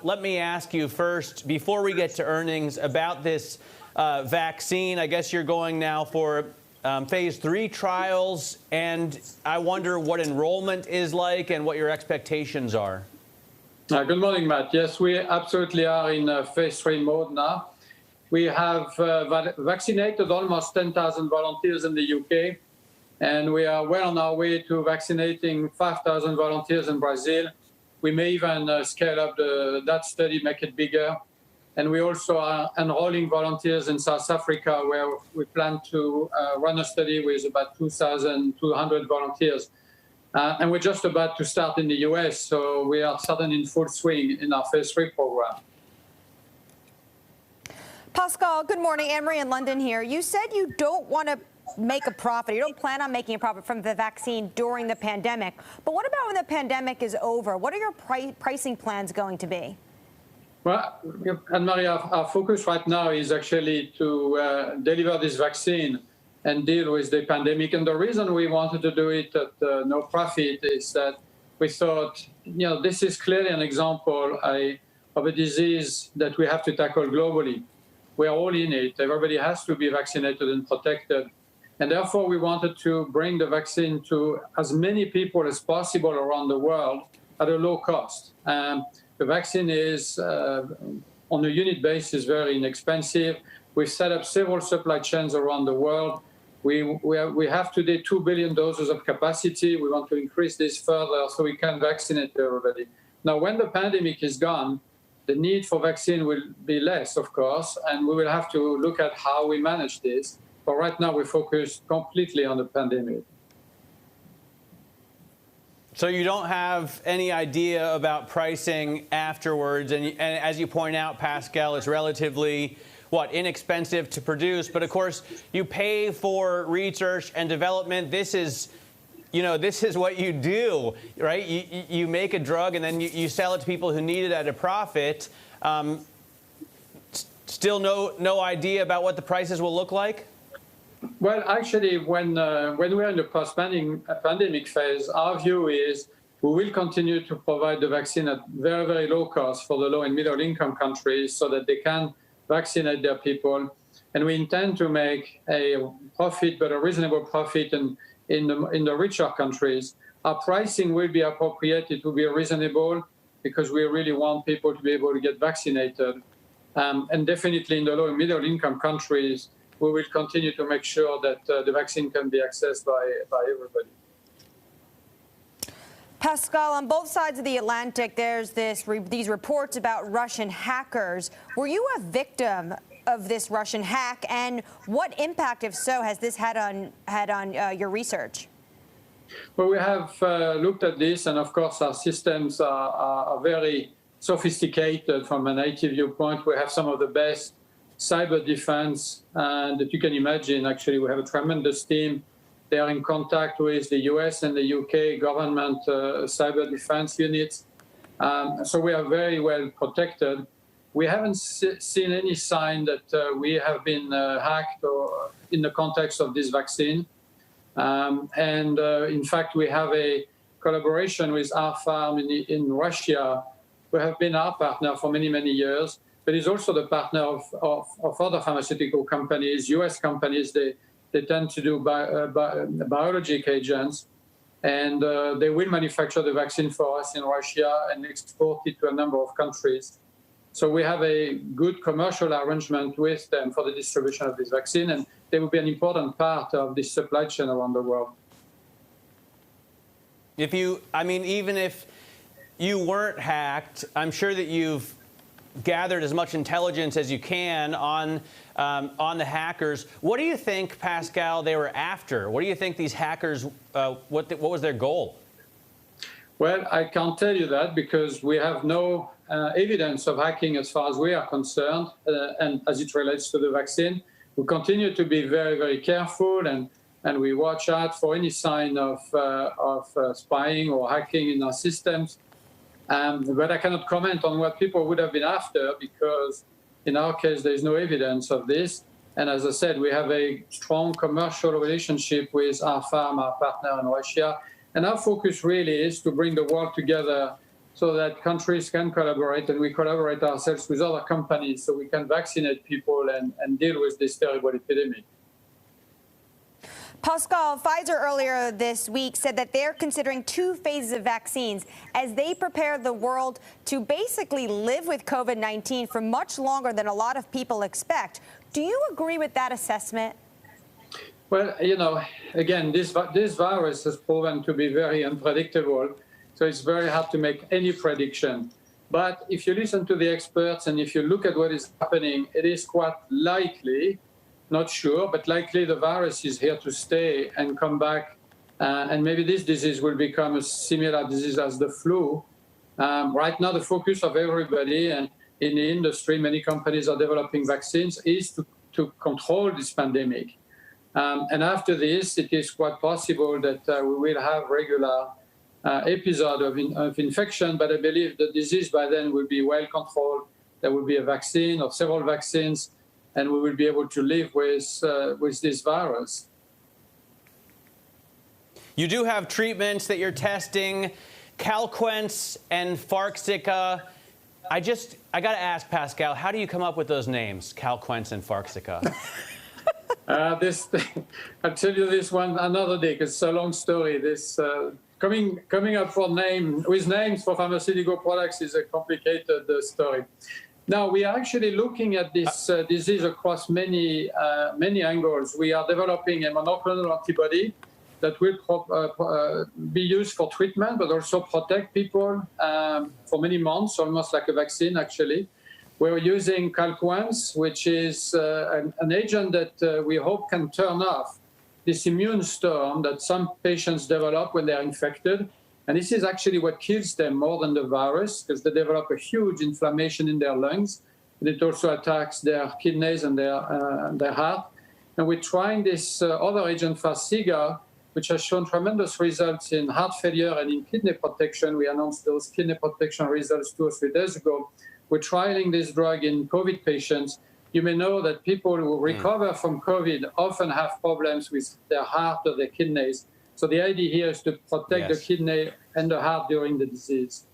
Let me ask you first, before we get to earnings, about this vaccine. I guess you're going now for phase 3 trials, and I wonder what enrollment is like and what your expectations are. Good morning, Matt. Yes, we absolutely are in phase 3 mode now. We have vaccinated almost 10,000 volunteers in the UK, and we are well on our way to vaccinating 5,000 volunteers in Brazil. We may even scale up that study, make it bigger. And we also are enrolling volunteers in South Africa, where we plan to run a study with about 2,200 volunteers. And we're just about to start in the US, so we are certainly in full swing in our phase 3 program. Pascal, good morning. Anne-Marie in London here. You said you don't want to make a profit. You don't plan on making a profit from the vaccine during the pandemic. But what about when the pandemic is over? What are your pricing plans going to be? Well, Anne-Marie, our focus right now is actually to deliver this vaccine and deal with the pandemic. And the reason we wanted to do it at no profit is that we thought, this is clearly an example of a disease that we have to tackle globally. We are all in it. Everybody has to be vaccinated and protected. And therefore, we wanted to bring the vaccine to as many people as possible around the world at a low cost. The vaccine is, on a unit basis, very inexpensive. We've set up several supply chains around the world. We have today 2 billion doses of capacity. We want to increase this further so we can vaccinate everybody. Now, when the pandemic is gone, the need for vaccine will be less, of course, and we will have to look at how we manage this. But right now, we're focused completely on the pandemic. So you don't have any idea about pricing afterwards. And as you point out, Pascal, it's relatively, inexpensive to produce. But, of course, you pay for research and development. This is what you do, right? You make a drug and then you sell it to people who need it at a profit. Still no idea about what the prices will look like? Well, actually, when we're in the post-pandemic phase, our view is we will continue to provide the vaccine at very, very low cost for the low and middle income countries so that they can vaccinate their people. And we intend to make a profit, but a reasonable profit in the richer countries. Our pricing will be appropriate. It will be reasonable because we really want people to be able to get vaccinated. And definitely in the low and middle income countries, we will continue to make sure that the vaccine can be accessed by everybody. Pascal, on both sides of the Atlantic, there's these reports about Russian hackers. Were you a victim of this Russian hack, and what impact, if so, has this had on your research? Well, we have looked at this, and of course, our systems are very sophisticated from an IT viewpoint. We have some of the best cyber defense that you can imagine. Actually, we have a tremendous team. They are in contact with the US and the UK government cyber defense units. So we are very well protected. We haven't seen any sign that we have been hacked or in the context of this vaccine. In fact, we have a collaboration with R-Pharm in Russia, who have been our partner for many, many years. But is also the partner of other pharmaceutical companies, US companies. They tend to do biologic agents, and they will manufacture the vaccine for us in Russia and export it to a number of countries. So we have a good commercial arrangement with them for the distribution of this vaccine, and they will be an important part of this supply chain around the world. Even if you weren't hacked, I'm sure that you've gathered as much intelligence as you can on the hackers. What do you think, Pascal, they were after? What do you think these hackers, what was their goal? Well, I can't tell you that because we have no evidence of hacking as far as we are concerned, and as it relates to the vaccine. We continue to be very, very careful, and we watch out for any sign of spying or hacking in our systems. But I cannot comment on what people would have been after because, in our case, there is no evidence of this. And as I said, we have a strong commercial relationship with R-Pharm, our partner in Russia. And our focus really is to bring the world together so that countries can collaborate, and we collaborate ourselves with other companies so we can vaccinate people and deal with this terrible epidemic. Pascal, Pfizer earlier this week said that they're considering 2 phases of vaccines as they prepare the world to basically live with COVID-19 for much longer than a lot of people expect. Do you agree with that assessment? Well, you know, again, this virus has proven to be very unpredictable, so it's very hard to make any prediction. But if you listen to the experts and if you look at what is happening, it is quite likely, not sure, but likely the virus is here to stay and come back. And maybe this disease will become a similar disease as the flu. Right now, the focus of everybody and in the industry, many companies are developing vaccines, is to control this pandemic. And after this, it is quite possible that we will have regular episode of infection, but I believe the disease by then will be well controlled. There will be a vaccine or several vaccines, and we will be able to live with this virus. You do have treatments that you're testing, Calquence and Farxiga. I got to ask, Pascal, how do you come up with those names, Calquence and Farxiga? I'll tell you this one another day, because it's a long story. This coming up with names for pharmaceutical products is a complicated story. Now, we are actually looking at this disease across many angles. We are developing a monoclonal antibody that will be used for treatment, but also protect people for many months, almost like a vaccine, actually. We're using Calquence, which is an agent that we hope can turn off this immune storm that some patients develop when they're infected. And this is actually what kills them more than the virus, because they develop a huge inflammation in their lungs. And it also attacks their kidneys and their heart. And we're trying this other agent, Farxiga, which has shown tremendous results in heart failure and in kidney protection. We announced those kidney protection results 2 or 3 days ago. We're trialing this drug in COVID patients. You may know that people who recover from COVID often have problems with their heart or their kidneys. So the idea here is to protect the kidney and the heart during the disease.